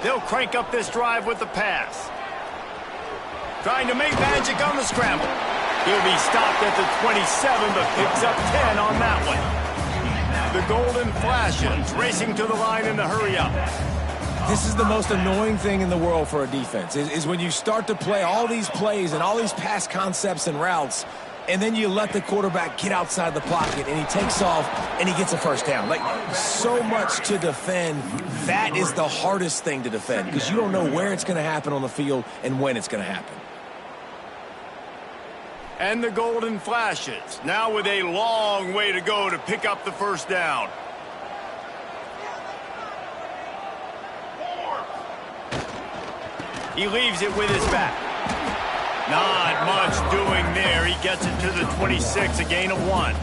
They'll crank up this drive with the pass. Trying to make magic on the scramble. He'll be stopped at the 27, but picks up 10 on that one. The Golden Flashes racing to the line in the hurry-up. This is the most annoying thing in the world for a defense, is when you start to play all these plays and all these pass concepts and routes, and then you let the quarterback get outside the pocket, and he takes off, and he gets a first down. Like, so much to defend. That is the hardest thing to defend because you don't know where it's going to happen on the field and when it's going to happen. And the Golden Flashes, now with a long way to go to pick up the first down. He leaves it with his back. Not much doing there. He gets it to the 26, a gain of 1.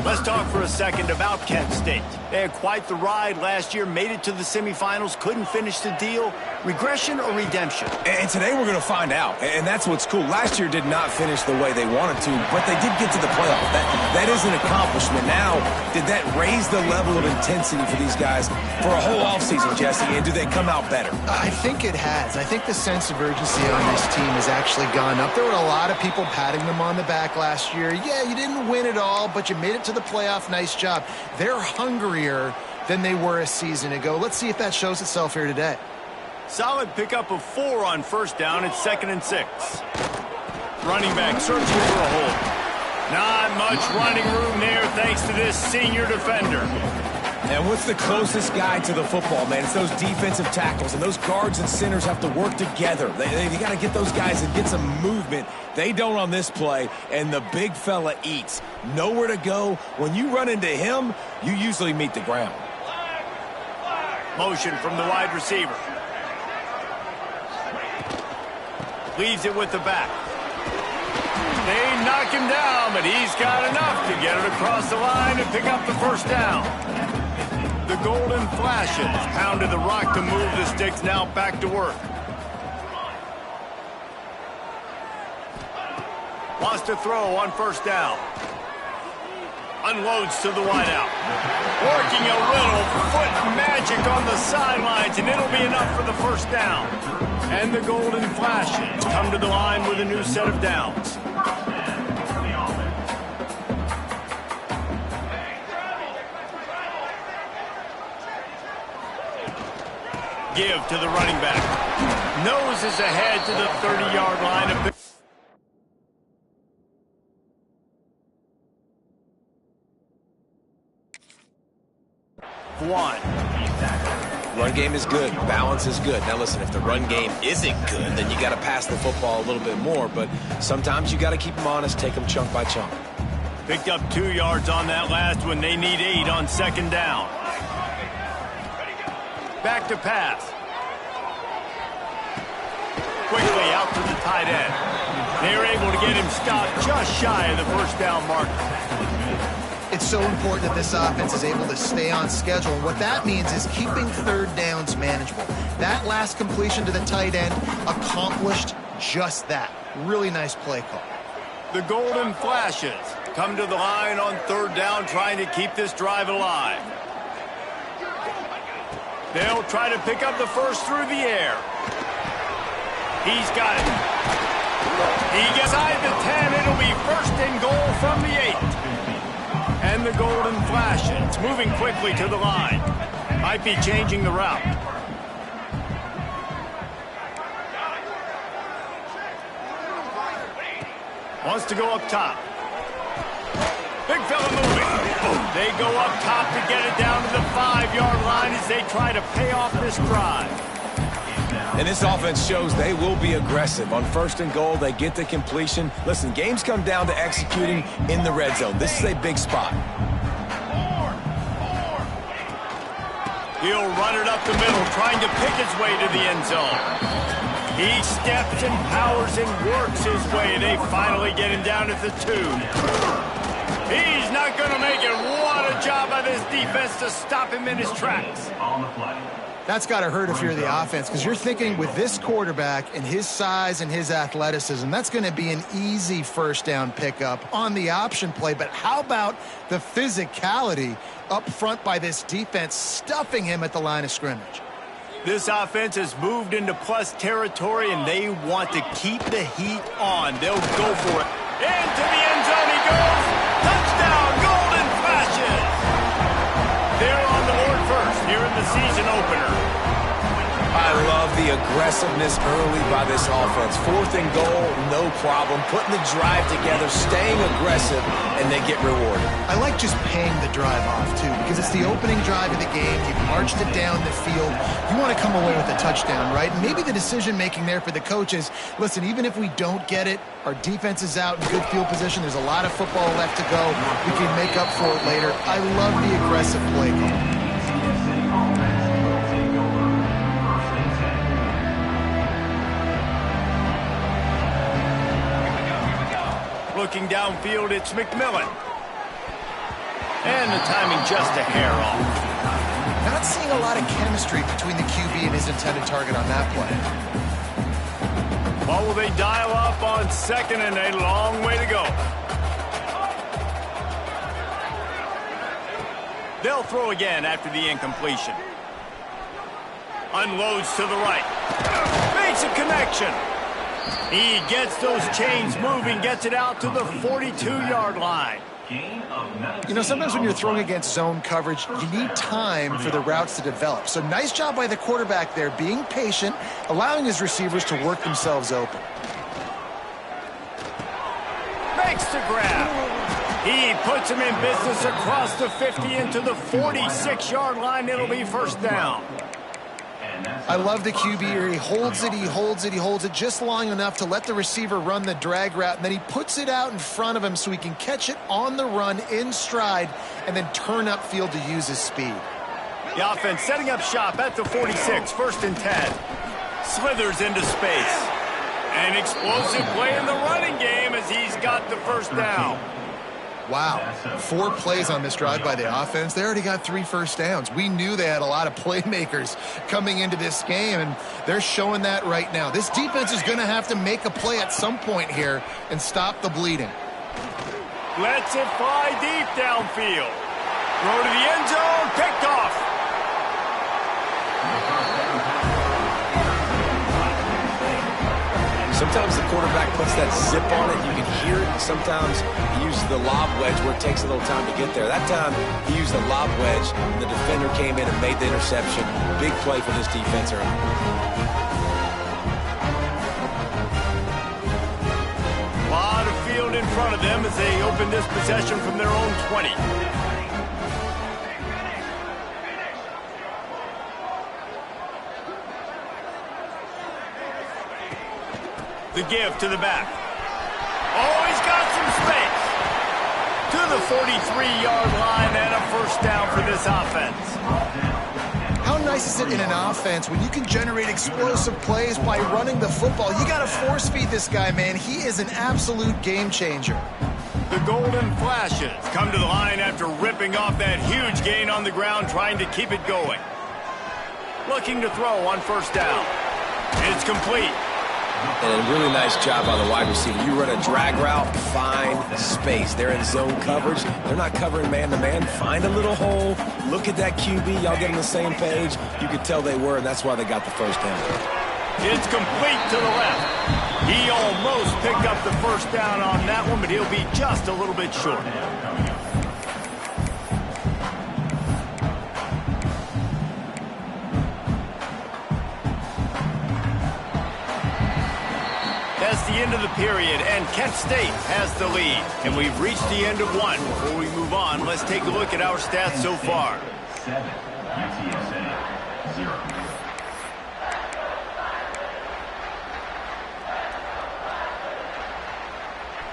Let's talk for a second about Kent State. They had quite the ride last year, made it to the semifinals, couldn't finish the deal. Regression or redemption? And today we're going to find out, and that's what's cool. Last year did not finish the way they wanted to, but they did get to the playoff. That is an accomplishment. Now, did that raise the level of intensity for these guys for a whole offseason, Jesse, and do they come out better? I think it has. I think the sense of urgency on this team has actually gone up. There were a lot of people patting them on the back last year. Yeah, you didn't win it all, but you made it to the playoff. Nice job. They're hungrier than they were a season ago. Let's see if that shows itself here today. Solid pickup of 4 on first down. It's 2nd and 6. Running back searching for a hole. Not much running room there thanks to this senior defender. And what's the closest guy to the football, man? It's those defensive tackles, and those guards and centers have to work together. You got to get those guys and get some movement. They don't on this play, and the big fella eats. Nowhere to go. When you run into him, you usually meet the ground. Motion from the wide receiver. Leaves it with the back. They knock him down, but he's got enough to get it across the line and pick up the first down. The Golden Flashes pounded the rock to move the sticks, now back to work. Wants to throw on first down. Unloads to the wideout. Working a little foot magic on the sidelines, and it'll be enough for the first down. And the Golden Flashes come to the line with a new set of downs. Give to the running back. Noses ahead to the 30-yard line of the... One. Run game is good. Balance is good. Now listen, if the run game isn't good, then you got to pass the football a little bit more. But sometimes you got to keep them honest, take them chunk by chunk. Picked up 2 yards on that last one. They need 8 on second down. Back to pass. Quickly out to the tight end. They're able to get him stopped just shy of the first down mark. It's so important that this offense is able to stay on schedule. And what that means is keeping third downs manageable. That last completion to the tight end accomplished just that. Really nice play call. The Golden Flashes come to the line on third down, trying to keep this drive alive. They'll try to pick up the first through the air. He's got it. He gets inside the 10. It'll be first and goal from the 8. And the Golden Flashes moving quickly to the line. Might be changing the route. Wants to go up top. Big fella moving. They go up top to get it down to the 5-yard line as they try to pay off this drive. And this offense shows they will be aggressive. On first and goal, they get the completion. Listen, games come down to executing in the red zone. This is a big spot. He'll run it up the middle, trying to pick his way to the end zone. He steps and powers and works his way. They finally get him down at the 2. He's not going to make it. What a job by this defense to stop him in his tracks. That's got to hurt if you're the offense, because you're thinking with this quarterback and his size and his athleticism, that's going to be an easy first down pickup on the option play. But how about the physicality up front by this defense, stuffing him at the line of scrimmage? This offense has moved into plus territory, and they want to keep the heat on. They'll go for it. Into the end zone he goes. Touchdown, Golden Flashes. They're on the board first here in the season opener. I love the aggressiveness early by this offense. 4th and goal, no problem. Putting the drive together, staying aggressive, and they get rewarded. I like just paying the drive off, too, because it's the opening drive of the game. You've marched it down the field. You want to come away with a touchdown, right? And maybe the decision-making there for the coaches, listen, even if we don't get it, our defense is out in good field position. There's a lot of football left to go. We can make up for it later. I love the aggressive play call. Looking downfield, it's McMillan. And the timing just a hair off. Not seeing a lot of chemistry between the QB and his intended target on that play. Well, will they dial up on 2nd and a long way to go? They'll throw again after the incompletion. Unloads to the right. Makes a connection. He gets those chains moving, gets it out to the 42-yard line. You know, sometimes when you're throwing against zone coverage, you need time for the routes to develop. So nice job by the quarterback there, being patient, allowing his receivers to work themselves open. Makes the grab. He puts him in business across the 50 into the 46-yard line. It'll be first down. I love the QB here. He holds it, he holds it, he holds it just long enough to let the receiver run the drag route, and then he puts it out in front of him so he can catch it on the run in stride and then turn upfield to use his speed. The offense setting up shop at the 46, 1st and 10. Slithers into space. An explosive play in the running game as he's got the first down. Wow, 4 plays on this drive by the offense. They already got 3 first downs. We knew they had a lot of playmakers coming into this game, and they're showing that right now. This defense is going to have to make a play at some point here and stop the bleeding. Lets it fly deep downfield. Throw to the end zone, picked off. Sometimes the quarterback puts that zip on it. You can hear it. Sometimes he uses the lob wedge where it takes a little time to get there. That time, he used the lob wedge, and the defender came in and made the interception. Big play for this defense early. A lot of field in front of them as they open this possession from their own 20. The give to the back. Oh, he's got some space. To the 43-yard line and a first down for this offense. How nice is it in an offense when you can generate explosive plays by running the football? You got to force feed this guy, man. He is an absolute game changer. The Golden Flashes come to the line after ripping off that huge gain on the ground, trying to keep it going. Looking to throw on first down. It's complete. And a really nice job by the wide receiver. You run a drag route, find space. They're in zone coverage. They're not covering man-to-man. Find a little hole. Look at that QB. Y'all get on the same page. You could tell they were, and that's why they got the first down. It's complete to the left. He almost picked up the first down on that one, but he'll be just a little bit short. That's the end of the period, and Kent State has the lead. And we've reached the end of one. Before we move on, let's take a look at our stats so far. 7, UTSA 0.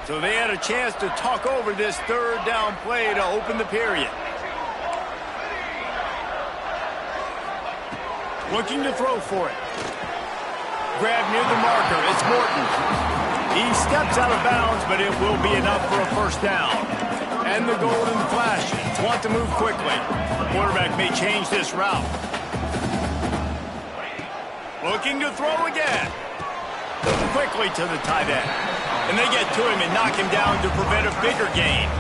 So they had a chance to talk over this third down play to open the period. Looking to throw for it. Grab near the marker. It's Morton. He steps out of bounds, but it will be enough for a first down. And the Golden Flashes want to move quickly. The quarterback may change this route. Looking to throw again. Quickly to the tight end. And they get to him and knock him down to prevent a bigger gain.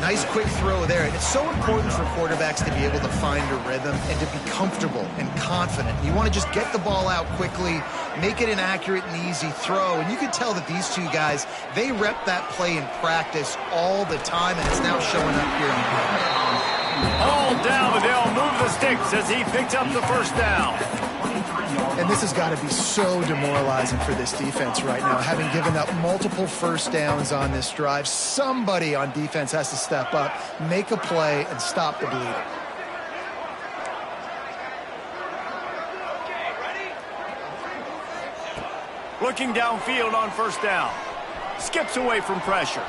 Nice quick throw there. And it's so important for quarterbacks to be able to find a rhythm and to be comfortable and confident. You want to just get the ball out quickly, make it an accurate and easy throw. And you can tell that these two guys, they rep that play in practice all the time, and it's now showing up here in the game. All down, but they'll move the sticks as he picks up the first down. And this has got to be so demoralizing for this defense right now, having given up multiple first downs on this drive. Somebody on defense has to step up, make a play, and stop the bleeding. Looking downfield on first down. Skips away from pressure.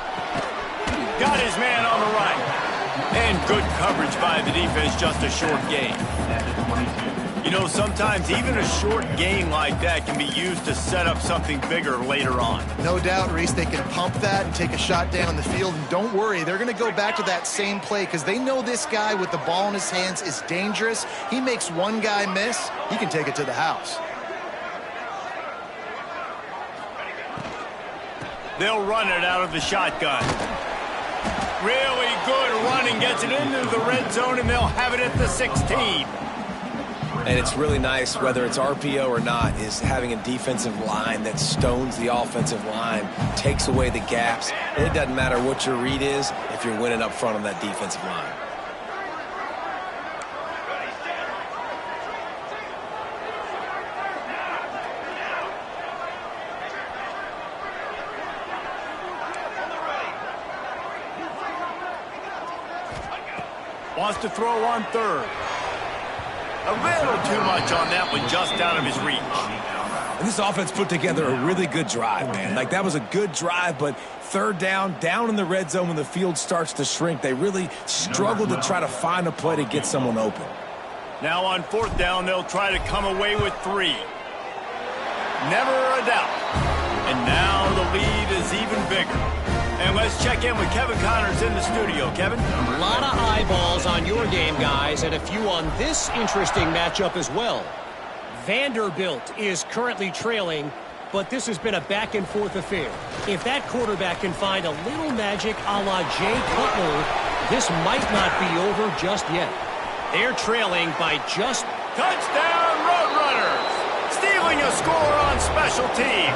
Got his man on the right. And good coverage by the defense, just a short gain. You know, sometimes even a short gain like that can be used to set up something bigger later on. No doubt, Reese, they can pump that and take a shot down the field. And don't worry, they're going to go back to that same play because they know this guy with the ball in his hands is dangerous. He makes one guy miss, he can take it to the house. They'll run it out of the shotgun. Really good running, gets it into the red zone, and they'll have it at the 16. And it's really nice, whether it's RPO or not, is having a defensive line that stones the offensive line, takes away the gaps. And it doesn't matter what your read is if you're winning up front on that defensive line. Wants to throw on third. A little too much on that one, just out of his reach. And this offense put together a really good drive, man. Like, that was a good drive, but third down in the red zone when the field starts to shrink, they really struggled to try to find a play to get someone open. Now on fourth down, they'll try to come away with 3. Never a doubt. And now the lead is even bigger. And let's check in with Kevin Connors in the studio. Kevin? A lot of eyeballs on your game, guys, and a few on this interesting matchup as well. Vanderbilt is currently trailing, but this has been a back-and-forth affair. If that quarterback can find a little magic a la Jay Cutler, this might not be over just yet. They're trailing by just... Touchdown, Roadrunners! Stealing a score on special teams.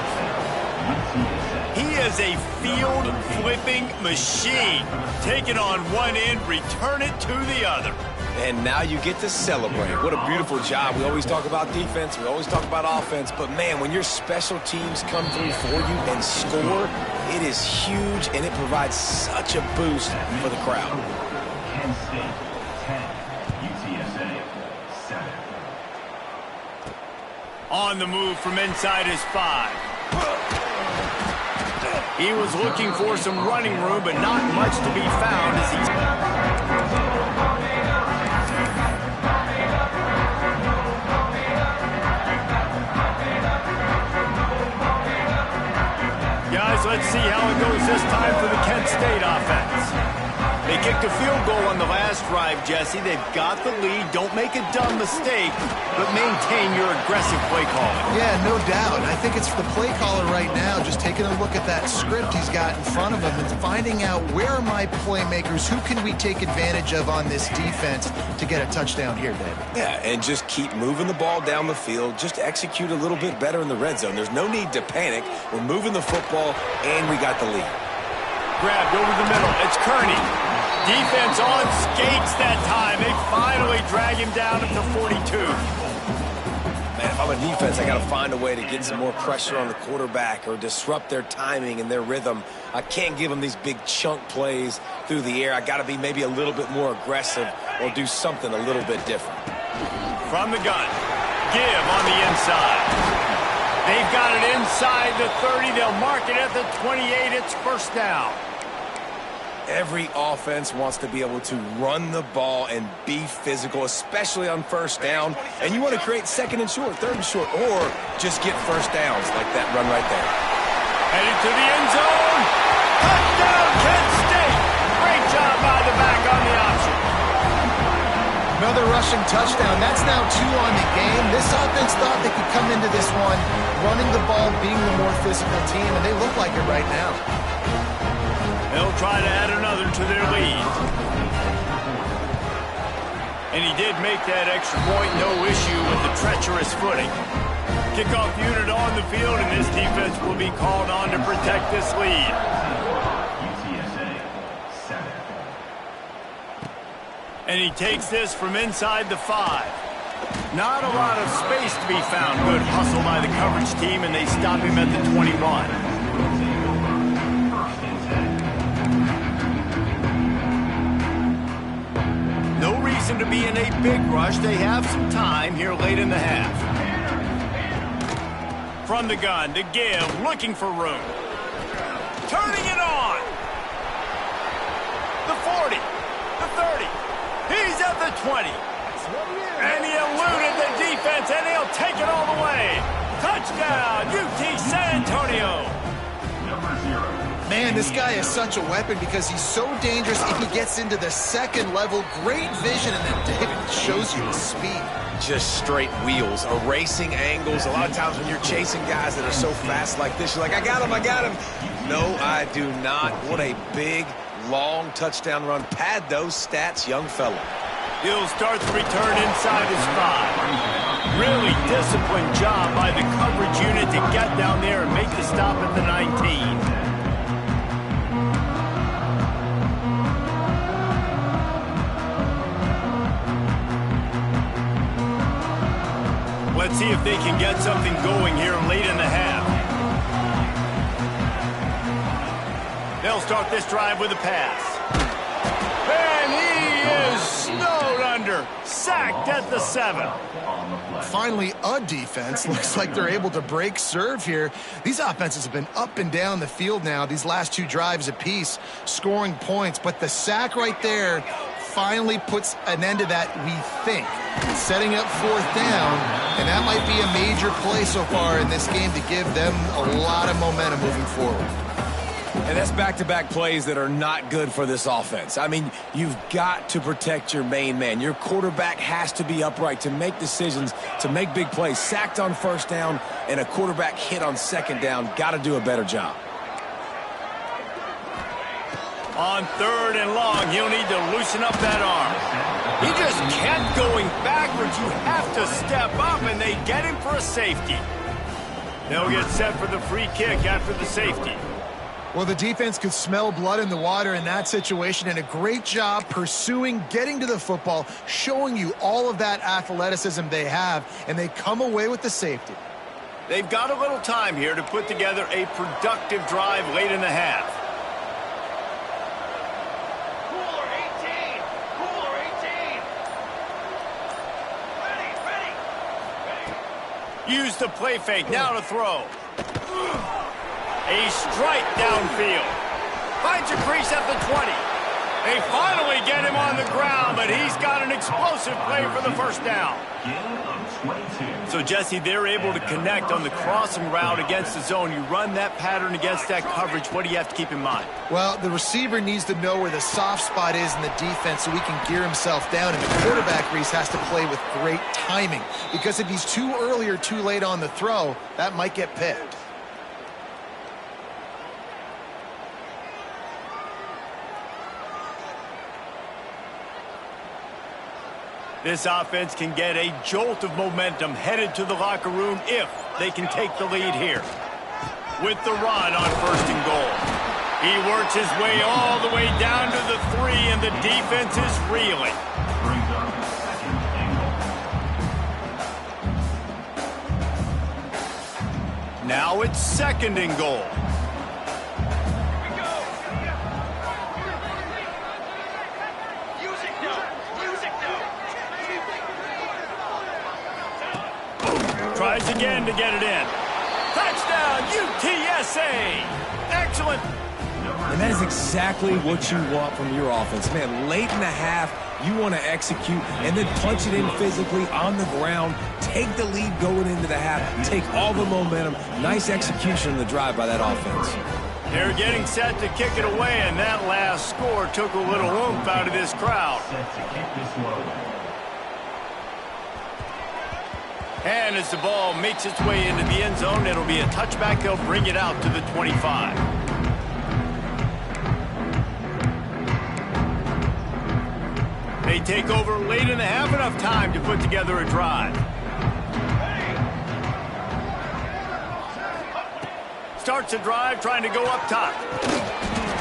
He is a field-flipping machine. Take it on one end, return it to the other. And now you get to celebrate. What a beautiful job. We always talk about defense. We always talk about offense. But, man, when your special teams come through for you and score, it is huge, and it provides such a boost for the crowd. Kent State, 10. UTSA, 7. On the move from inside his 5. He was looking for some running room, but not much to be found as he's... Guys, let's see how it goes this time for the Kent State offense. They kicked a field goal on the last drive, Jesse. They've got the lead. Don't make a dumb mistake, but maintain your aggressive play calling. Yeah, no doubt. I think it's the play caller right now just taking a look at that script he's got in front of him and finding out where are my playmakers, who can we take advantage of on this defense to get a touchdown here, David. Yeah, and just keep moving the ball down the field. Just execute a little bit better in the red zone. There's no need to panic. We're moving the football, and we got the lead. Grabbed over the middle. It's Kearney. Defense on skates that time. They finally drag him down at the 42. Man, if I'm a defense, I got to find a way to get some more pressure on the quarterback or disrupt their timing and their rhythm. I can't give them these big chunk plays through the air. I got to be maybe a little bit more aggressive or do something a little bit different. From the gun. Give on the inside. They've got it inside the 30. They'll mark it at the 28. It's first down. Every offense wants to be able to run the ball and be physical, especially on first down. And you want to create second and short, third and short, or just get first downs like that run right there. Headed to the end zone. Touchdown, Kent State. Great job by the back on the option. Another rushing touchdown. That's now 2 on the game. This offense thought they could come into this one running the ball, being the more physical team, and they look like it right now. They'll try to add another to their lead. And he did make that extra point, no issue with the treacherous footing. Kickoff unit on the field, and this defense will be called on to protect this lead. UTSA 7. And he takes this from inside the 5. Not a lot of space to be found. Good hustle by the coverage team, and they stop him at the 21. No reason to be in a big rush. They have some time here late in the half. From the gun to give, looking for room. Turning it on. The 40, the 30. He's at the 20. And he eluded the defense, and he'll take it all the way. Touchdown, UT San Antonio. Number 0. Man, this guy is such a weapon because he's so dangerous if he gets into the second level. Great vision, and then David shows you his speed. Just straight wheels, erasing angles. A lot of times when you're chasing guys that are so fast like this, you're like, I got him, I got him. No, I do not. What a big, long touchdown run. Pad those stats, young fella. He'll start the return inside his 5. Really disciplined job by the coverage unit to get down there and make the stop at the 19. Let's see if they can get something going here late in the half. They'll start this drive with a pass. And he is snowed under. Sacked at the 7. Finally, a defense. Looks like they're able to break serve here. These offenses have been up and down the field now, these last 2 drives apiece, scoring points. But the sack right there finally puts an end to that, we think. Setting up 4th down, and that might be a major play so far in this game to give them a lot of momentum moving forward. And that's back-to-back plays that are not good for this offense. I mean, you've got to protect your main man. Your quarterback has to be upright to make decisions, to make big plays. Sacked on 1st down and a quarterback hit on 2nd down. Got to do a better job. On 3rd and long, he'll need to loosen up that arm. He just kept going backwards. You have to step up, and they get him for a safety. They'll get set for the free kick after the safety. Well, the defense could smell blood in the water in that situation, and a great job pursuing, getting to the football, showing you all of that athleticism they have, and they come away with the safety. They've got a little time here to put together a productive drive late in the half. Use the play fake, now to throw. A strike downfield. Finds a crease at the 20. They finally get him on the ground, but he's got an explosive play for the 1st down. So, Jesse, they're able to connect on the crossing route against the zone. You run that pattern against that coverage. What do you have to keep in mind? Well, the receiver needs to know where the soft spot is in the defense so he can gear himself down. And the quarterback, Reese, has to play with great timing. Because if he's too early or too late on the throw, that might get picked. This offense can get a jolt of momentum headed to the locker room if they can take the lead here. With the run on 1st and goal. He works his way all the way down to the 3, and the defense is reeling. Brings up 2nd and goal. Now it's 2nd and goal. Tries again to get it in. Touchdown, UTSA! Excellent. And that is exactly what you want from your offense. Man, late in the half, you want to execute and then punch it in physically on the ground. Take the lead going into the half. Take all the momentum. Nice execution on the drive by that offense. They're getting set to kick it away, and that last score took a little oomph out of this crowd. Set to kick this one. And as the ball makes its way into the end zone, it'll be a touchback. They'll bring it out to the 25. They take over late in the half, enough time to put together a drive. Starts a drive trying to go up top.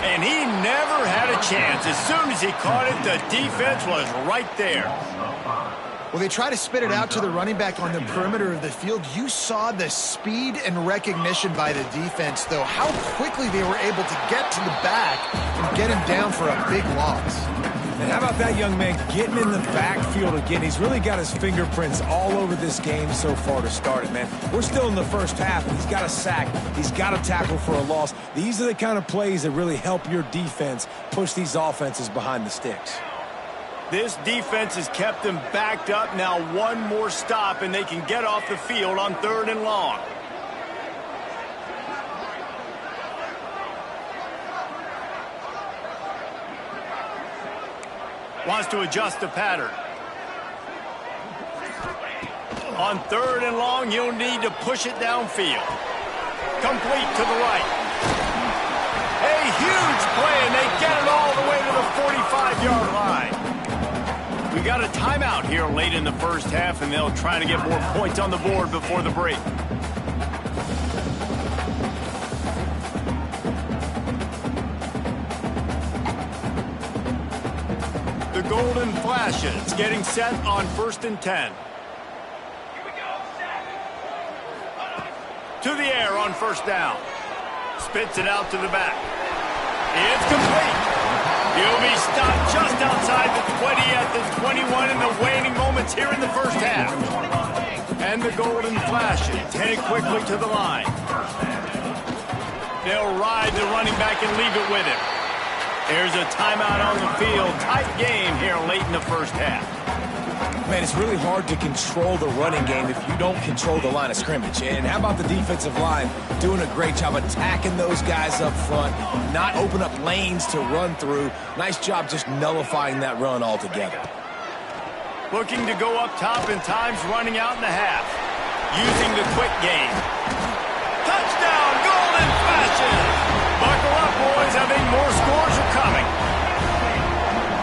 And he never had a chance. As soon as he caught it, the defense was right there. Well, they try to spit it out to the running back on the perimeter of the field. You saw the speed and recognition by the defense, though, how quickly they were able to get to the back and get him down for a big loss. And how about that young man getting in the backfield again? He's really got his fingerprints all over this game so far to start it, man. We're still in the first half, and he's got a sack. He's got a tackle for a loss. These are the kind of plays that really help your defense push these offenses behind the sticks. This defense has kept them backed up. Now one more stop, and they can get off the field on 3rd and long. Wants to adjust the pattern. On 3rd and long, you'll need to push it downfield. Complete to the right. A huge play, and they get it all the way to the 45-yard line. We got a timeout here late in the first half, and they'll try to get more points on the board before the break. The Golden Flashes getting set on 1st and 10. To the air on 1st down. Spits it out to the back. It's complete. He'll be stopped just outside the 20 at the 21 in the waning moments here in the first half. And the Golden Flashes headed quickly to the line. They'll ride the running back and leave it with him. There's a timeout on the field. Tight game here late in the first half. Man, it's really hard to control the running game if you don't control the line of scrimmage. And how about the defensive line doing a great job attacking those guys up front, not open up lanes to run through. Nice job just nullifying that run altogether. Looking to go up top, and time's running out in the half. Using the quick game. Touchdown, Golden Flashes! Buckle up, boys. I think more scores are coming.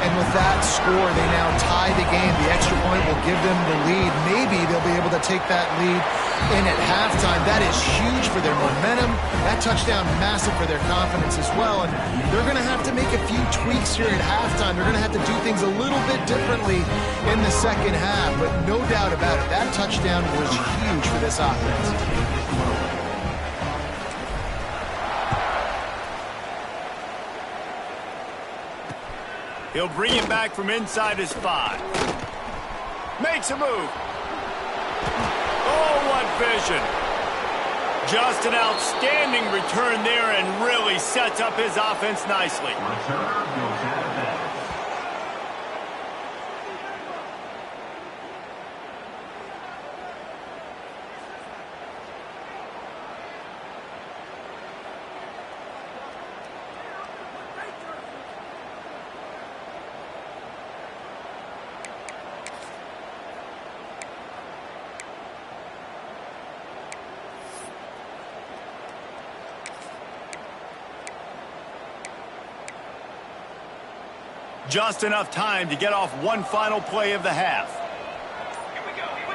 And with that score, they now tie the game. The extra point will give them the lead. Maybe they'll be able to take that lead in at halftime. That is huge for their momentum. That touchdown, massive for their confidence as well. And they're going to have to make a few tweaks here at halftime. They're going to have to do things a little bit differently in the second half. But no doubt about it, that touchdown was huge for this offense. He'll bring it back from inside his 5. Makes a move. Oh, what vision. Just an outstanding return there, and really sets up his offense nicely. Returner goes out of bounds. Just enough time to get off one final play of the half. Here we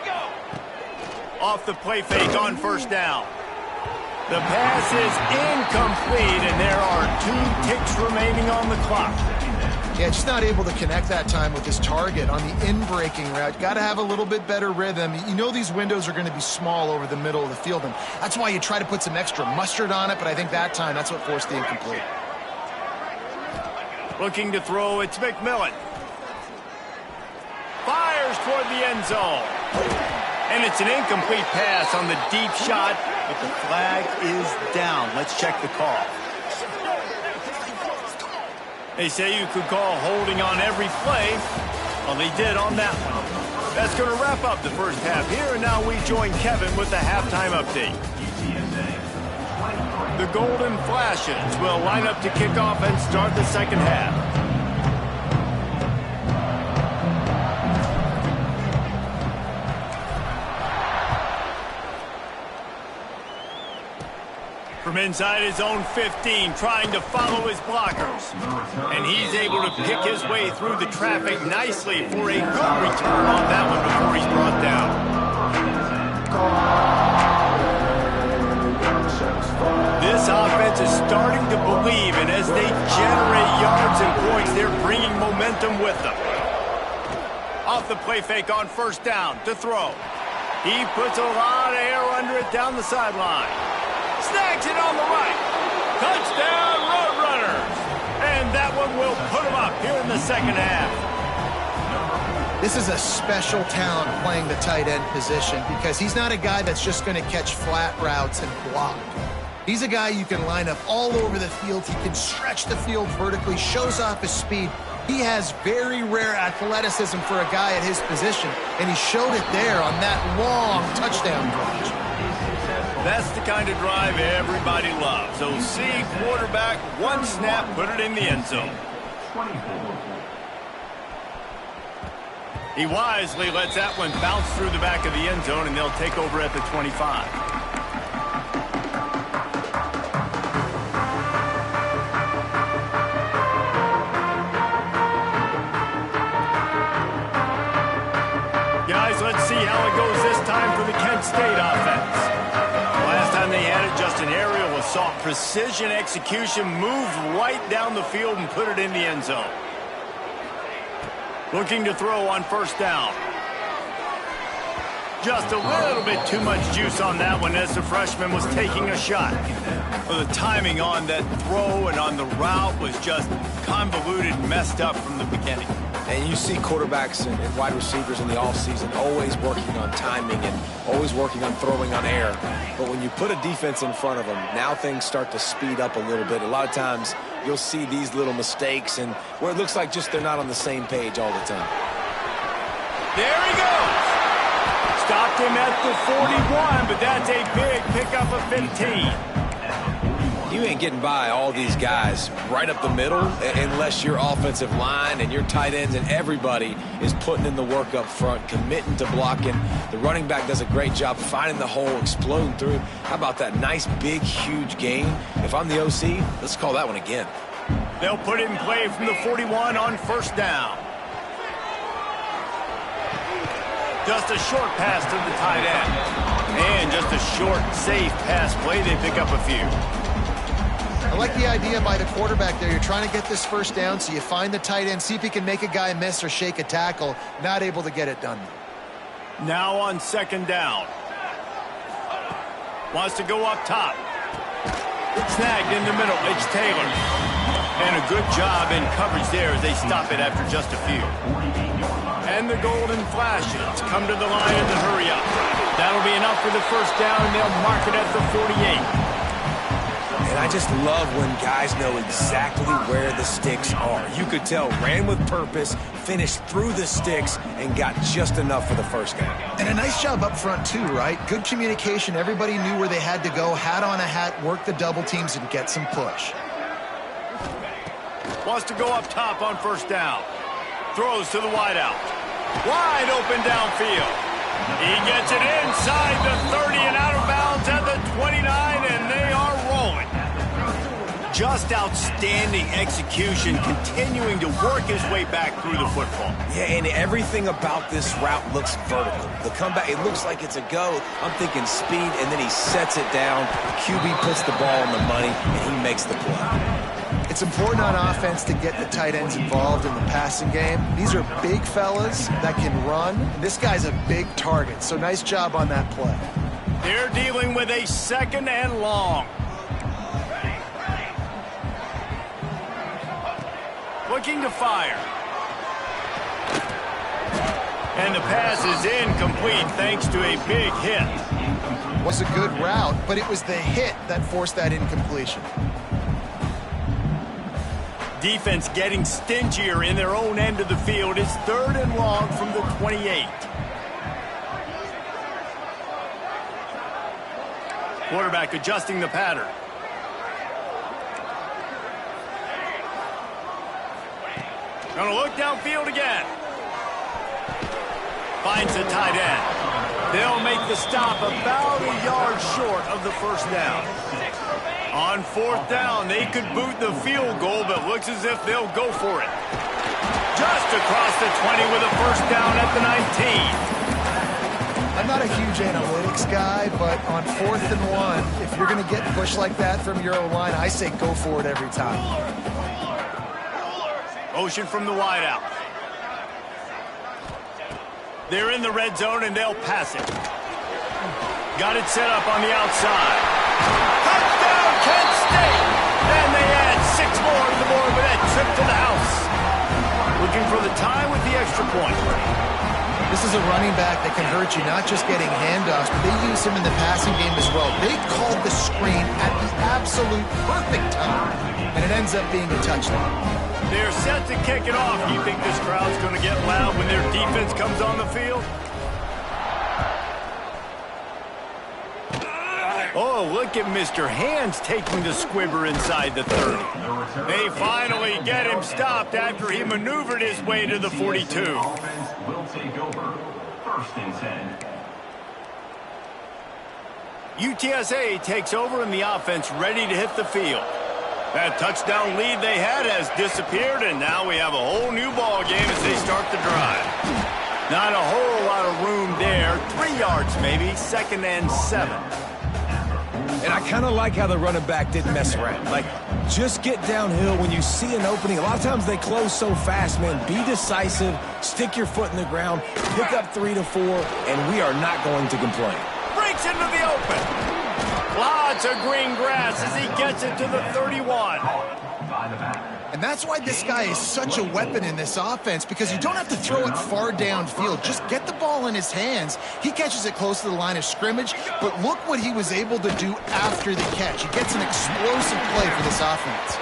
go. Off the play fake on 1st down. The pass is incomplete, and there are 2 ticks remaining on the clock. Yeah, just not able to connect that time with his target on the in-breaking route. Got to have a little bit better rhythm. You know these windows are going to be small over the middle of the field, and that's why you try to put some extra mustard on it, but I think that time that's what forced the incomplete. Looking to throw, it's McMillan. Fires toward the end zone. And it's an incomplete pass on the deep shot, but the flag is down. Let's check the call. They say you could call holding on every play. Well, they did on that one. That's going to wrap up the first half here, and now we join Kevin with the halftime update. UTSA. The Golden Flashes will line up to kick off and start the second half. From inside his own 15, trying to follow his blockers. And he's able to pick his way through the traffic nicely for a good return on that one before he's brought down. This offense is starting to believe, and as they generate yards and points, they're bringing momentum with them. Off the play fake on first down to throw. He puts a lot of air under it down the sideline. Snags it on the right. Touchdown, Roadrunners. And that one will put him up here in the second half. This is a special talent playing the tight end position because he's not a guy that's just going to catch flat routes and block. He's a guy you can line up all over the field. He can stretch the field vertically, shows off his speed. He has very rare athleticism for a guy at his position, and he showed it there on that long touchdown catch. That's the kind of drive everybody loves. So see quarterback, one snap, put it in the end zone. He wisely lets that one bounce through the back of the end zone, and they'll take over at the 25. Guys, let's see how it goes this time for the Kent State offense. Last time they had it, just an aerial assault. Precision execution, moved right down the field and put it in the end zone. Looking to throw on first down. Just a little bit too much juice on that one as the freshman was taking a shot. Well, the timing on that throw and on the route was just convoluted, messed up from the beginning. And you see quarterbacks and wide receivers in the offseason always working on timing and always working on throwing on air. But when you put a defense in front of them, now things start to speed up a little bit. A lot of times you'll see these little mistakes and where it looks like just they're not on the same page all the time. There he goes. Stopped him at the 41, but that's a big pickup of 15. You ain't getting by all these guys right up the middle unless your offensive line and your tight ends and everybody is putting in the work up front, committing to blocking. The running back does a great job finding the hole, exploding through. How about that nice, big, huge gain? If I'm the OC, let's call that one again. They'll put it in play from the 41 on first down. Just a short pass to the tight end. And just a short, safe pass play. They pick up a few. I like the idea by the quarterback there. You're trying to get this first down, so you find the tight end, see if he can make a guy miss or shake a tackle. Not able to get it done. Now on second down. Wants to go up top. Snagged in the middle. It's Taylor. And a good job in coverage there as they stop it after just a few. And the golden flashes come to the line in the hurry up. That'll be enough for the first down, and they'll mark it at the 48. And I just love when guys know exactly where the sticks are. You could tell ran with purpose, finished through the sticks, and got just enough for the first down. And a nice job up front too, right? Good communication. Everybody knew where they had to go, hat on a hat, work the double teams, and get some push. Wants to go up top on first down. Throws to the wideout. Wide open downfield. He gets it inside the 30 and out of bounds at the 29, and they are rolling. Just outstanding execution, continuing to work his way back through the football. Yeah, and everything about this route looks vertical. The comeback, it looks like it's a go. I'm thinking speed, and then he sets it down. QB puts the ball on the money, and he makes the play. It's important on offense to get the tight ends involved in the passing game. These are big fellas that can run. This guy's a big target, so nice job on that play. They're dealing with a second and long. Looking to fire. And the pass is incomplete thanks to a big hit. It was a good route, but it was the hit that forced that incompletion. Defense getting stingier in their own end of the field. It's third and long from the 28. Quarterback adjusting the pattern. Gonna look downfield again. Finds the tight end. They'll make the stop about a yard short of the first down. On fourth down, they could boot the field goal, but looks as if they'll go for it. Just across the 20 with a first down at the 19. I'm not a huge analytics guy, but on 4th and 1, if you're going to get pushed like that from your O-line, I say go for it every time. Motion from the wideout. They're in the red zone, and they'll pass it. Got it set up on the outside. Touchdown, Kent State! And they add 6 more to the board with that trip to the house. Looking for the tie with the extra point. This is a running back that can hurt you, not just getting handoffs, but they use him in the passing game as well. They called the screen at the absolute perfect time, and it ends up being a touchdown. They're set to kick it off. You think this crowd's going to get loud when their defense comes on the field? Oh, look at Mr. Hands taking the squibber inside the 30. They finally get him stopped after he maneuvered his way to the 42. Offense will take over. 1st and 10. UTSA takes over and the offense ready to hit the field. That touchdown lead they had has disappeared, and now we have a whole new ball game as they start the drive. Not a whole lot of room there. 3 yards maybe, 2nd and 7. And I kind of like how the running back didn't mess around. Like, just get downhill when you see an opening. A lot of times they close so fast, man. Be decisive, stick your foot in the ground, pick up 3 to 4, and we are not going to complain. Breaks into the open. Lots of green grass as he gets it to the 31. By the back. And that's why this guy is such a weapon in this offense, because you don't have to throw it far downfield. Just get the ball in his hands. He catches it close to the line of scrimmage, but look what he was able to do after the catch. He gets an explosive play for this offense.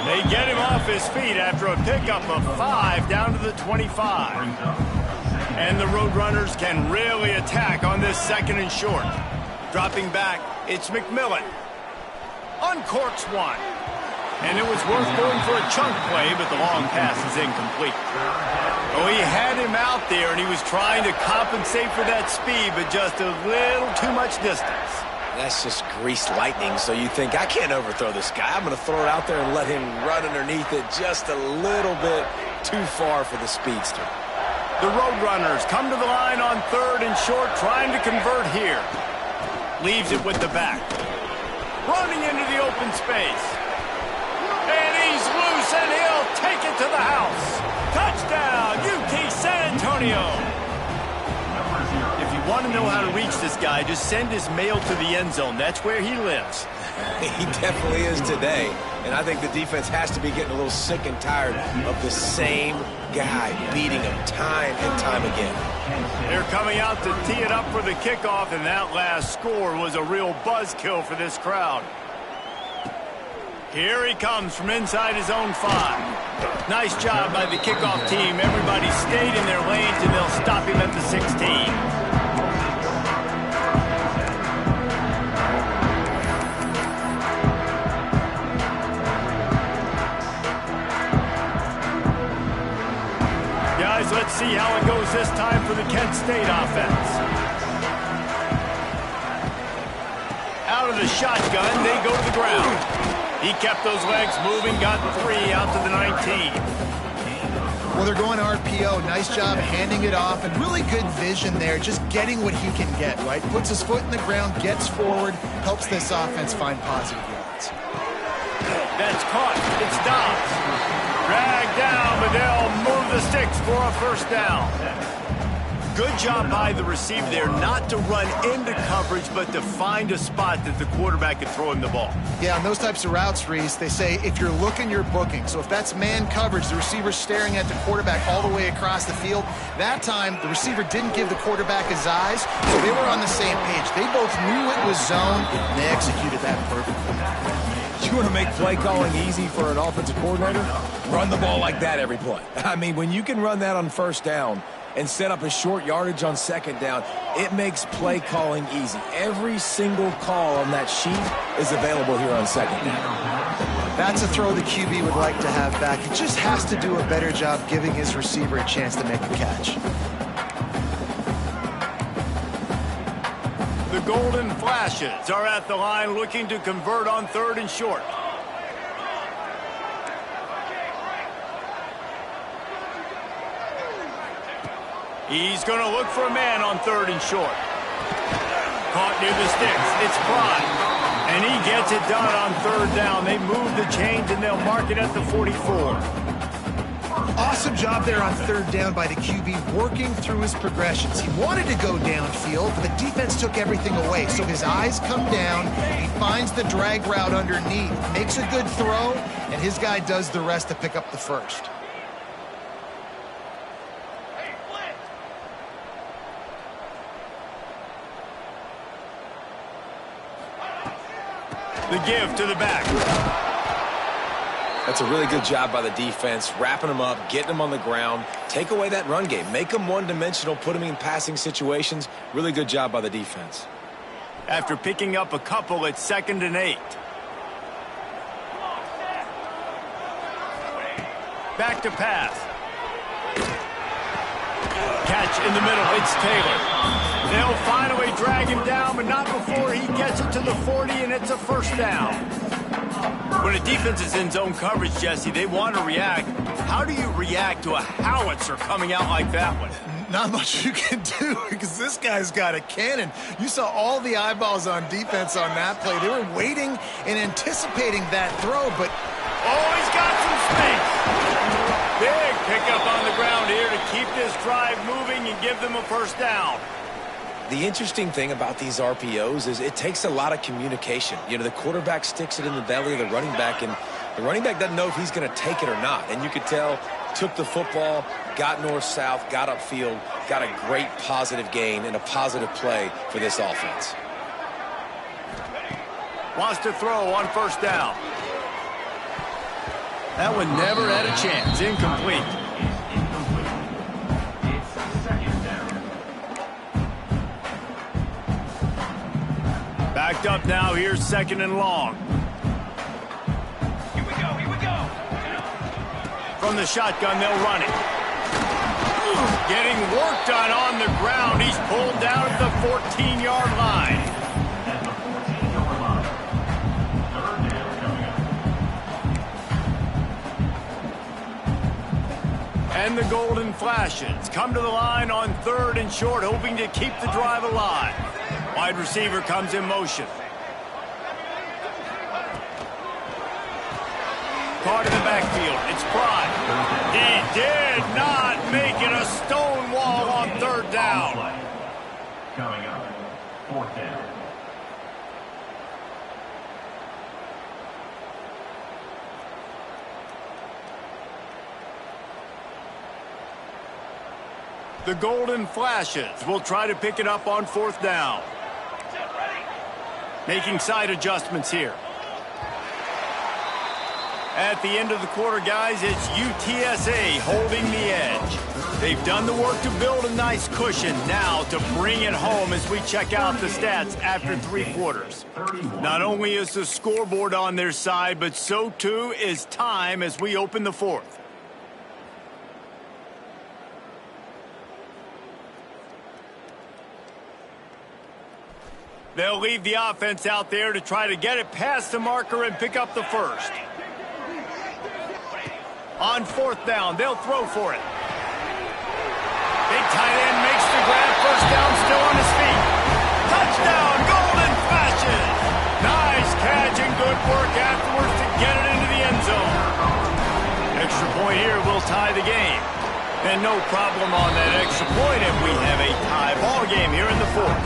They get him off his feet after a pickup of 5 down to the 25. And the Roadrunners can really attack on this 2nd and short. Dropping back, it's McMillan. Uncorks one. And it was worth going for a chunk play, but the long pass is incomplete. Oh, he had him out there, and he was trying to compensate for that speed, but just a little too much distance. That's just greased lightning, so you think, I can't overthrow this guy. I'm going to throw it out there and let him run underneath it just a little bit too far for the speedster. The Roadrunners come to the line on 3rd and short, trying to convert here. Leaves it with the back. Running into the open space. And he's loose, and he'll take it to the house. Touchdown, UT San Antonio. If you want to know how to reach this guy, just send his mail to the end zone. That's where he lives. He definitely is today. And I think the defense has to be getting a little sick and tired of the same guy beating him time and time again. They're coming out to tee it up for the kickoff, and that last score was a real buzzkill for this crowd. Here he comes from inside his own 5. Nice job by the kickoff team. Everybody stayed in their lanes, and they'll stop him at the 16. Guys, let's see how it goes this time for the Kent State offense. Out of the shotgun, they go to the ground. He kept those legs moving, got 3 out to the 19. Well, they're going RPO. Nice job handing it off, and really good vision there, just getting what he can get, right? Puts his foot in the ground, gets forward, helps this offense find positive yards. That's caught. It's Dobbs. Dragged down, but they'll move the sticks for a first down. Good job by the receiver there not to run into coverage, but to find a spot that the quarterback can throw him the ball. Yeah, on those types of routes, Reese, they say if you're looking, you're booking. So if that's man coverage, the receiver's staring at the quarterback all the way across the field. That time, the receiver didn't give the quarterback his eyes, so they were on the same page. They both knew it was zone, and they executed that perfectly. You want to make play calling easy for an offensive coordinator? Run the ball like that every play. I mean, when you can run that on first down and set up a short yardage on second down, it makes play calling easy. Every single call on that sheet is available here on second down. That's a throw the QB would like to have back. He just has to do a better job giving his receiver a chance to make a catch. The Golden Flashes are at the line looking to convert on 3rd and short. He's going to look for a man on 3rd and short. Caught near the sticks. It's Prime. And he gets it done on 3rd down. They move the chains, and they'll mark it at the 44. Awesome job there on 3rd down by the QB, working through his progressions. He wanted to go downfield, but the defense took everything away. So his eyes come down, he finds the drag route underneath, makes a good throw, and his guy does the rest to pick up the first. The give to the back. That's a really good job by the defense, wrapping them up, getting them on the ground. Take away that run game. Make them one-dimensional, put them in passing situations. Really good job by the defense. After picking up a couple, it's 2nd and 8. Back to pass. Catch in the middle. It's Taylor. They'll finally drag him down, but not before he gets it to the 40, and it's a 1st down. When a defense is in zone coverage, Jesse, they want to react. How do you react to a howitzer coming out like that one? Not much you can do because this guy's got a cannon. You saw all the eyeballs on defense on that play. They were waiting and anticipating that throw, but... Oh, he's got some space. Big pickup on the ground here to keep this drive moving and give them a 1st down. The interesting thing about these RPOs is it takes a lot of communication. You know, the quarterback sticks it in the belly of the running back, and the running back doesn't know if he's going to take it or not. And you could tell, took the football, got north-south, got upfield, got a great positive gain and a positive play for this offense. Wants to throw on 1st down. That one never had a chance. Incomplete. Backed up now. Here's 2nd and long. Here we go, here we go. From the shotgun, they'll run it. Getting work done on the ground. He's pulled down at the 14-yard line. At the 14-yard line. 3rd down coming up. And the Golden Flashes come to the line on 3rd and short, hoping to keep the drive alive. Wide receiver comes in motion. Caught in the backfield. It's Prime. He did not make it a stone wall on 3rd down. Coming up, 4th down. The Golden Flashes will try to pick it up on 4th down. Making side adjustments here. At the end of the quarter, guys, it's UTSA holding the edge. They've done the work to build a nice cushion. Now to bring it home as we check out the stats after 3 quarters. Not only is the scoreboard on their side, but so too is time as we open the 4th. They'll leave the offense out there to try to get it past the marker and pick up the 1st. On 4th down, they'll throw for it. Big tight end makes the grab. 1st down, still on his feet. Touchdown, Golden Flashes. Nice catch and good work afterwards to get it into the end zone. Extra point here will tie the game. And no problem on that extra point, and we have a tie ball game here in the 4th.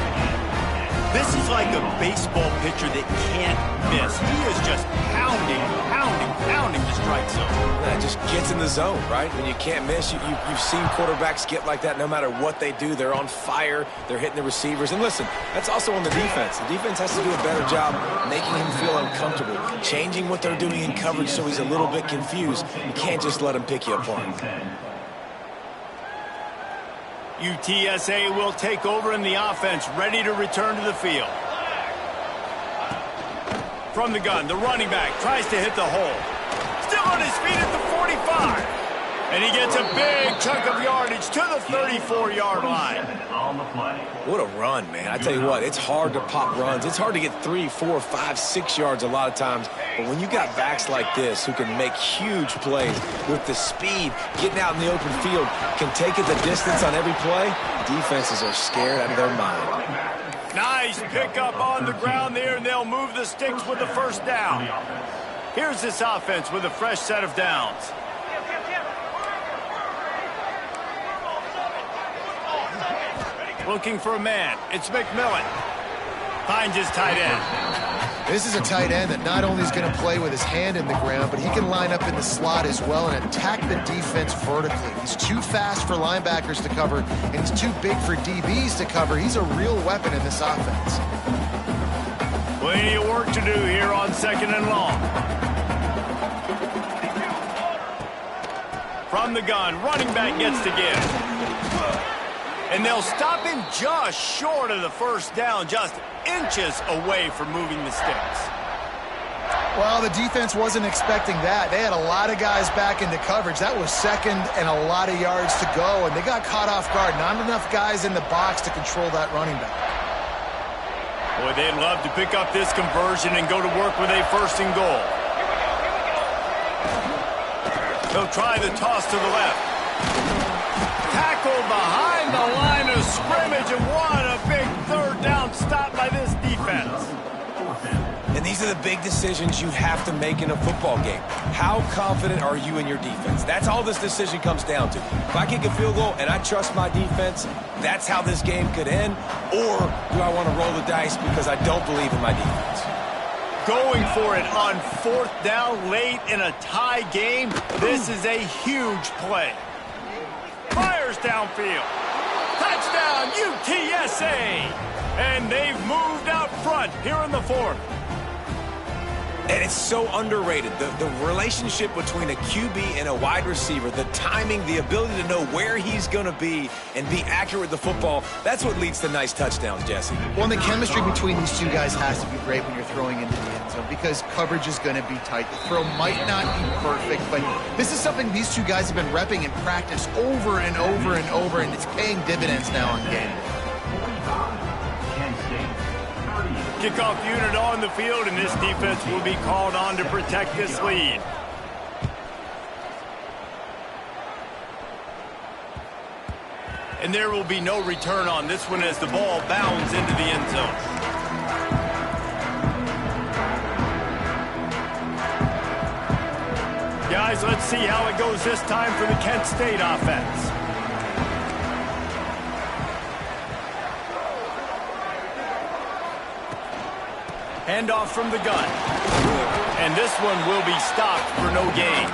This is like a baseball pitcher that can't miss. He is just pounding the strike zone. Yeah, it just gets in the zone, right? When you can't miss, you've seen quarterbacks get like that no matter what they do. They're on fire. They're hitting the receivers. And listen, that's also on the defense. The defense has to do a better job making him feel uncomfortable, changing what they're doing in coverage so he's a little bit confused. You can't just let him pick you apart. UTSA will take over in the offense, ready to return to the field. From the gun, the running back tries to hit the hole. Still on his feet at the 45. And he gets a big chunk of yardage to the 34-yard line. On the play. What a run, man. I tell you what, it's hard to pop runs. It's hard to get 3, 4, 5, 6 yards a lot of times. But when you got backs like this who can make huge plays with the speed, getting out in the open field, can take it the distance on every play, defenses are scared out of their mind. Nice pickup on the ground there, and they'll move the sticks with the first down. Here's this offense with a fresh set of downs. Looking for a man. It's McMillan. Finds his tight end. This is a tight end that not only is going to play with his hand in the ground, but he can line up in the slot as well and attack the defense vertically. He's too fast for linebackers to cover, and he's too big for DBs to cover. He's a real weapon in this offense. Plenty of work to do here on 2nd and long. From the gun, running back gets to give. And they'll stop him just short of the first down, just inches away from moving the sticks. Well, the defense wasn't expecting that. They had a lot of guys back into coverage. That was second and a lot of yards to go, and they got caught off guard. Not enough guys in the box to control that running back. Boy, they'd love to pick up this conversion and go to work with a 1st and goal. They'll try the toss to the left. Tackled behind the line of scrimmage, and what a big 3rd down stop by this defense. And these are the big decisions you have to make in a football game. How confident are you in your defense? That's all this decision comes down to. If I kick a field goal and I trust my defense, that's how this game could end. Or do I want to roll the dice because I don't believe in my defense? Going for it on 4th down late in a tie game, this is a huge play. Fires downfield. Touchdown, UTSA! And they've moved out front here in the 4th. And it's so underrated. The relationship between a QB and a wide receiver, the timing, the ability to know where he's going to be and be accurate with the football, that's what leads to nice touchdowns, Jesse. Well, and the chemistry between these two guys has to be great when you're throwing into the end zone because coverage is going to be tight. The throw might not be perfect, but this is something these two guys have been repping in practice over and over and over, and it's paying dividends now on game. Kickoff unit on the field, and this defense will be called on to protect this lead. And there will be no return on this one as the ball bounds into the end zone. Guys, let's see how it goes this time for the Kent State offense. Handoff from the gun. And this one will be stopped for no gain.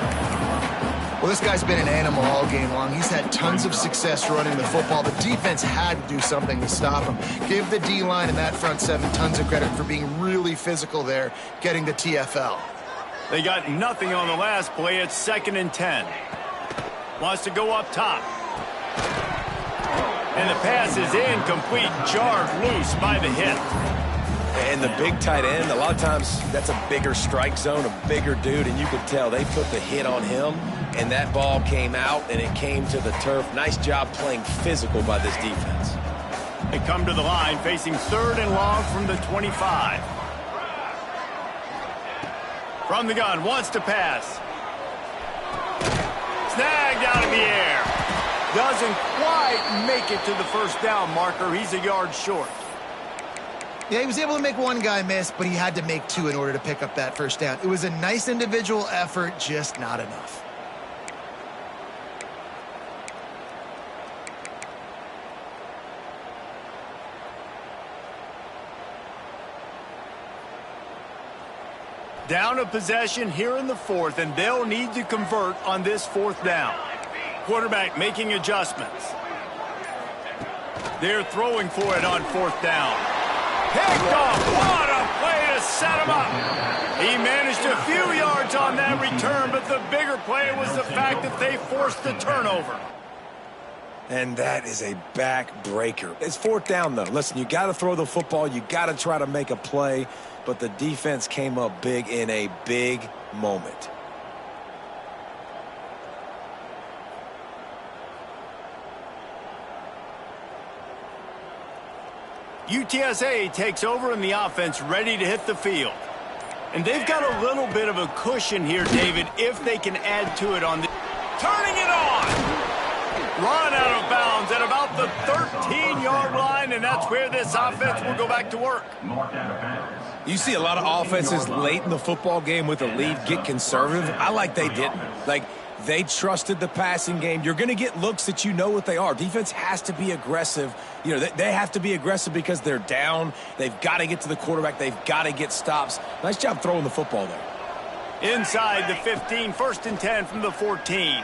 Well, this guy's been an animal all game long. He's had tons of success running the football. The defense had to do something to stop him. Give the D-line and that front 7 tons of credit for being really physical there, getting the TFL. They got nothing on the last play. It's 2nd and 10. Wants to go up top. And the pass is incomplete, jarred loose by the hit. And the big tight end, a lot of times that's a bigger strike zone, a bigger dude, and you could tell they put the hit on him, and that ball came out, and it came to the turf. Nice job playing physical by this defense. They come to the line facing 3rd and long from the 25. From the gun, wants to pass. Snagged out of the air. Doesn't quite make it to the 1st down marker. He's a yard short. Yeah, he was able to make one guy miss, but he had to make 2 in order to pick up that 1st down. It was a nice individual effort, just not enough. Down a possession here in the 4th, and they'll need to convert on this 4th down. Quarterback making adjustments. They're throwing for it on 4th down. Picked off. What a play to set him up. He managed a few yards on that return, but the bigger play was the fact that they forced the turnover. And that is a back-breaker. It's 4th down, though. Listen, you got to throw the football. You got to try to make a play, but the defense came up big in a big moment. UTSA takes over and the offense ready to hit the field. And they've got a little bit of a cushion here, David, if they can add to it on the... Turning it on! Run out of bounds at about the 13-yard line, and that's where this offense will go back to work. Marked out of bounds. You see a lot of offenses late in the football game with a lead get conservative. I like they didn't. Like, they trusted the passing game. You're going to get looks that you know what they are. Defense has to be aggressive. You know, they have to be aggressive because they're down. They've got to get to the quarterback. They've got to get stops. Nice job throwing the football there. Inside the 15, 1st and 10 from the 14.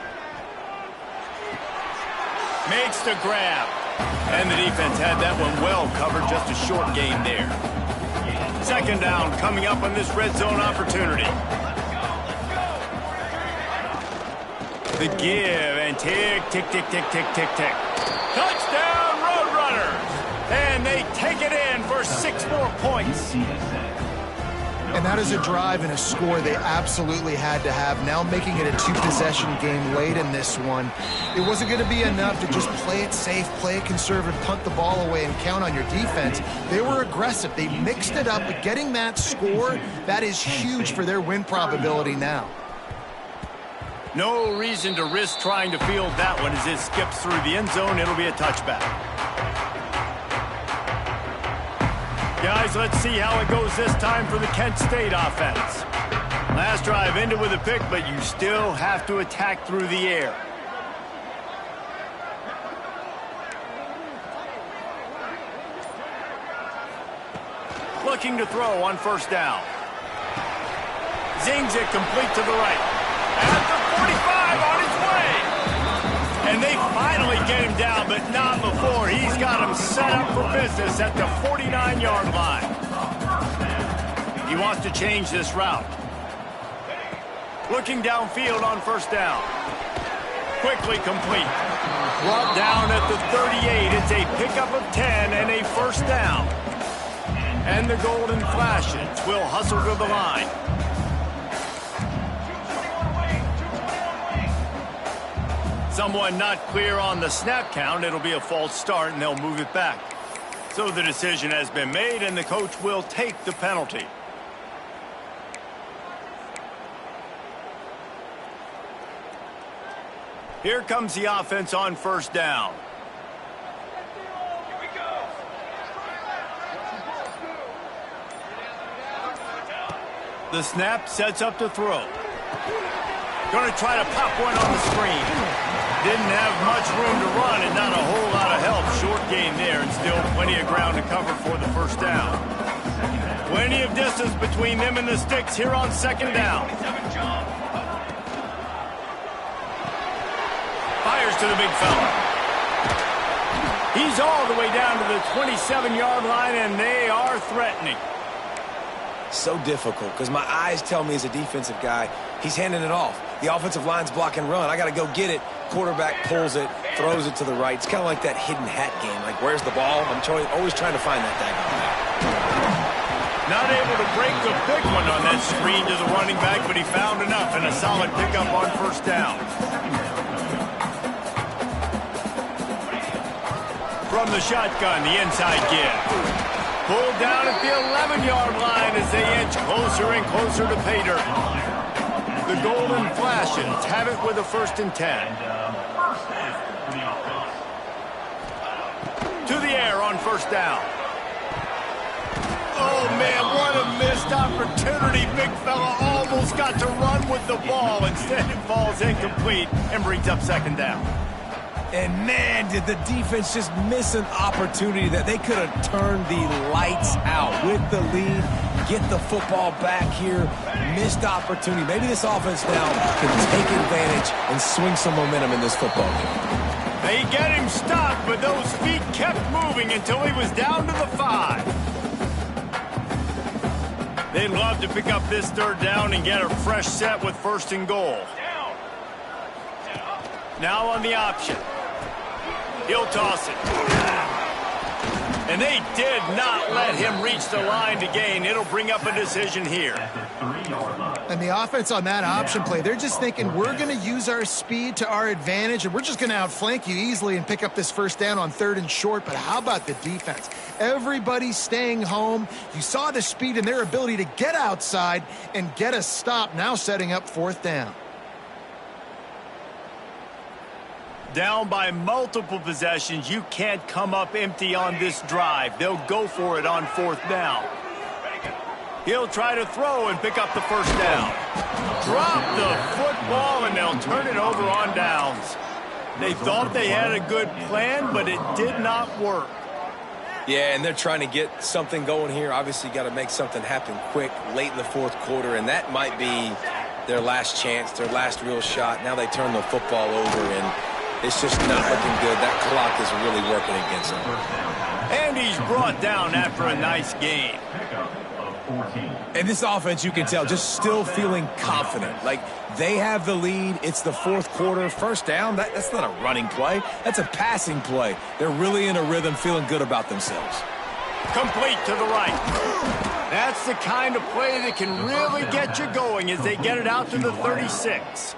Makes the grab. And the defense had that one well covered, just a short gain there. 2nd down coming up on this red zone opportunity. The give and tick, tick, tick, tick, tick, tick, tick. Touchdown, Roadrunners! And they take it in for 6 more points. And that is a drive and a score they absolutely had to have. Now making it a 2-possession game late in this one. It wasn't going to be enough to just play it safe, play it conservative, punt the ball away, and count on your defense. They were aggressive. They mixed it up, but getting that score, that is huge for their win probability now. No reason to risk trying to field that one as it skips through the end zone. It'll be a touchback. Guys, let's see how it goes this time for the Kent State offense. Last drive ended with a pick, but you still have to attack through the air. Looking to throw on 1st down. Zings it complete to the right. At the 45 on his way. And they finally get him down, but not before. He's got him set up for business at the 49-yard line. He wants to change this route. Looking downfield on 1st down. Quickly complete. Brought down at the 38. It's a pickup of 10 and a 1st down. And the Golden Flashes will hustle to the line. Someone not clear on the snap count. It'll be a false start, and they'll move it back. So the decision has been made, and the coach will take the penalty. Here comes the offense on 1st down. Here we go. The snap sets up to throw. Going to try to pop one on the screen. Didn't have much room to run and not a whole lot of help. Short gain there and still plenty of ground to cover for the 1st down. Plenty of distance between them and the sticks here on 2nd down. Fires to the big fella. He's all the way down to the 27-yard line, and they are threatening. So difficult because my eyes tell me as a defensive guy, he's handing it off. The offensive line's block and run. I got to go get it. Quarterback pulls it, throws it to the right. It's kind of like that hidden hat game. Like, where's the ball? I'm always trying to find that daggone. Not able to break the big one on that screen to the running back, but he found enough and a solid pickup on 1st down. From the shotgun, the inside give. Pulled down at the 11-yard line as they inch closer and closer to pay dirt. The Golden Flashes have it with a 1st and 10. To the air on 1st down. Oh, man, what a missed opportunity. Big fella almost got to run with the ball. Instead, it falls incomplete and brings up 2nd down. And, man, did the defense just miss an opportunity that they could have turned the lights out with the lead, get the football back here. Missed opportunity. Maybe this offense now can take advantage and swing some momentum in this football game. They get him stopped, but those feet kept moving until he was down to the 5. They'd love to pick up this 3rd down and get a fresh set with 1st and goal. Now on the option. He'll toss it. And they did not let him reach the line to gain. It'll bring up a decision here. 3-yard line. And the offense on that option play, they're just thinking we're going to use our speed to our advantage, and we're just going to outflank you easily and pick up this first down on 3rd and short. But how about the defense? Everybody's staying home. You saw the speed and their ability to get outside and get a stop, now setting up 4th down. Down by multiple possessions, you can't come up empty on this drive. They'll go for it on 4th down. He'll try to throw and pick up the first down. Drop the football, and they'll turn it over on downs. They thought they had a good plan, but it did not work. Yeah, and they're trying to get something going here. Obviously, got to make something happen quick late in the 4th quarter, and that might be their last chance, their last real shot. Now they turn the football over, and it's just not looking good. That clock is really working against them. And he's brought down after a nice game. And this offense, you can tell, just still feeling confident. Like, they have the lead. It's the 4th quarter. First down, that's not a running play. That's a passing play. They're really in a rhythm, feeling good about themselves. Complete to the right. That's the kind of play that can really get you going as they get it out to the 36.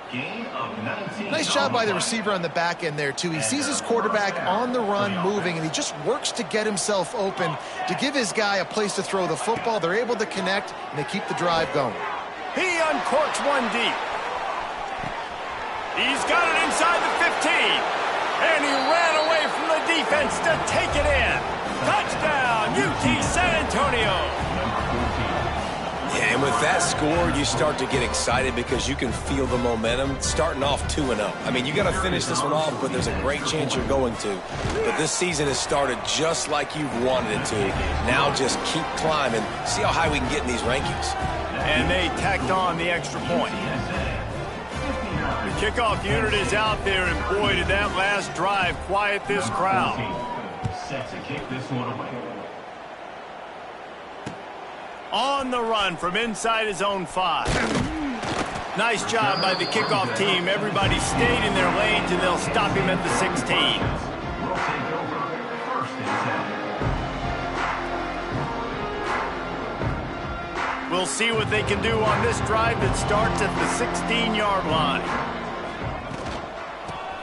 Nice job by the receiver on the back end there, too. He sees his quarterback on the run moving, and he just works to get himself open to give his guy a place to throw the football. They're able to connect, and they keep the drive going. He uncorks one deep. He's got it inside the 15. And he ran away from the defense to take it in. Touchdown, UT San Antonio. Yeah, and with that score, you start to get excited because you can feel the momentum starting off 2-0. I mean, you got to finish this one off, but there's a great chance you're going to. But this season has started just like you've wanted it to. Now just keep climbing. See how high we can get in these rankings. And they tacked on the extra point. The kickoff unit is out there, and boy, did that last drive quiet this crowd. Set to kick this one away. On the run from inside his own 5. Nice job by the kickoff team. Everybody stayed in their lanes, and they'll stop him at the 16. Will take over 1st and 10. We'll see what they can do on this drive that starts at the 16-yard line.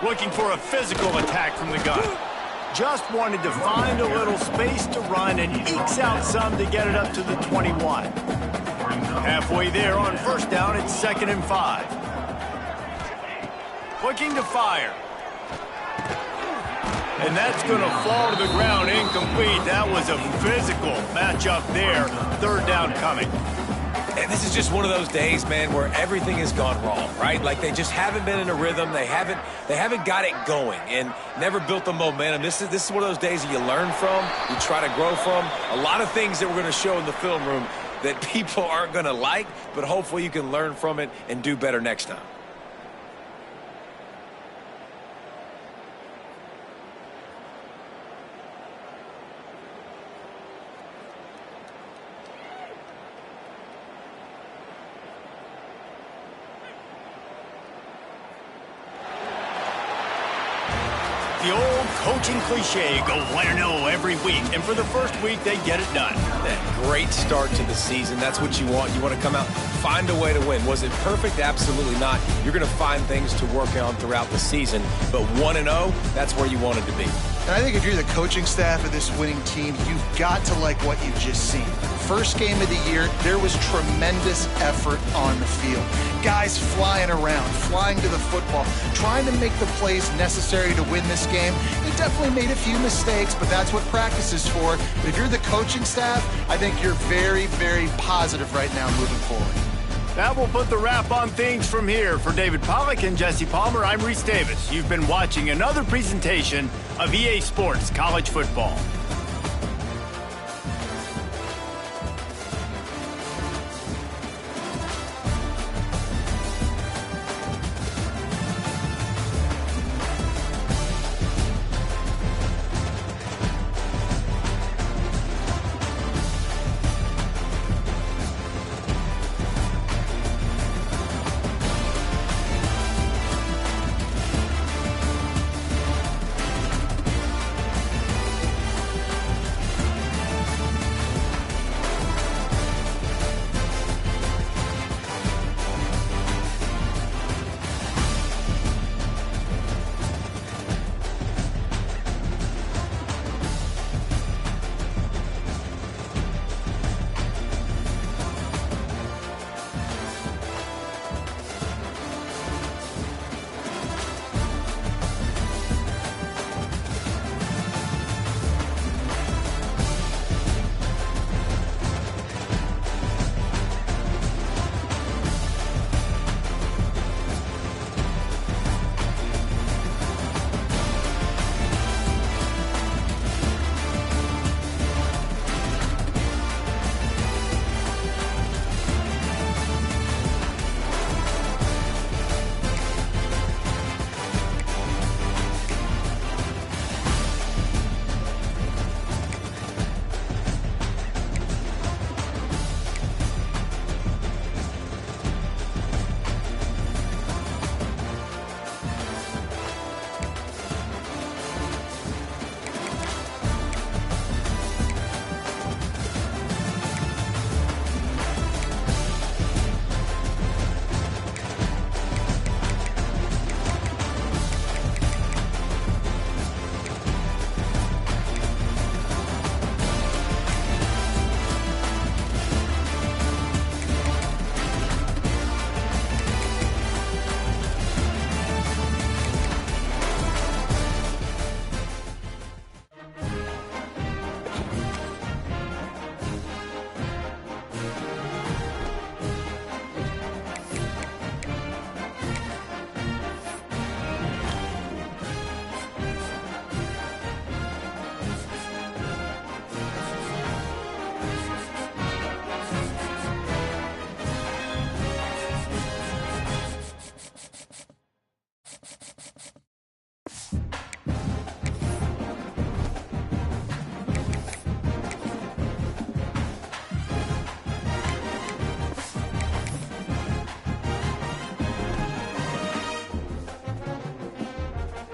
Looking for a physical attack from the gun. Just wanted to find a little space to run and ekes out some to get it up to the 21. Halfway there on 1st down, it's 2nd and 5. Looking to fire. And that's going to fall to the ground incomplete. That was a physical matchup there. 3rd down coming. And this is just one of those days, man, where everything has gone wrong, right? Like they just haven't been in a rhythm. They haven't got it going and never built the momentum. This is one of those days that you learn from, you try to grow from. A lot of things that we're going to show in the film room that people aren't going to like, but hopefully you can learn from it and do better next time. The old coaching cliche, go 1-0 every week. And for the first week, they get it done. That great start to the season. That's what you want. You want to come out, find a way to win. Was it perfect? Absolutely not. You're going to find things to work on throughout the season. But 1-0, that's where you wanted to be. And I think if you're the coaching staff of this winning team, you've got to like what you've just seen. First game of the year, there was tremendous effort on the field. Guys flying around, flying to the football, trying to make the plays necessary to win this game. They definitely made a few mistakes, but that's what practice is for. But if you're the coaching staff, I think you're very, very positive right now moving forward. That will put the wrap on things from here. For David Pollack and Jesse Palmer, I'm Reese Davis. You've been watching another presentation of EA Sports College Football.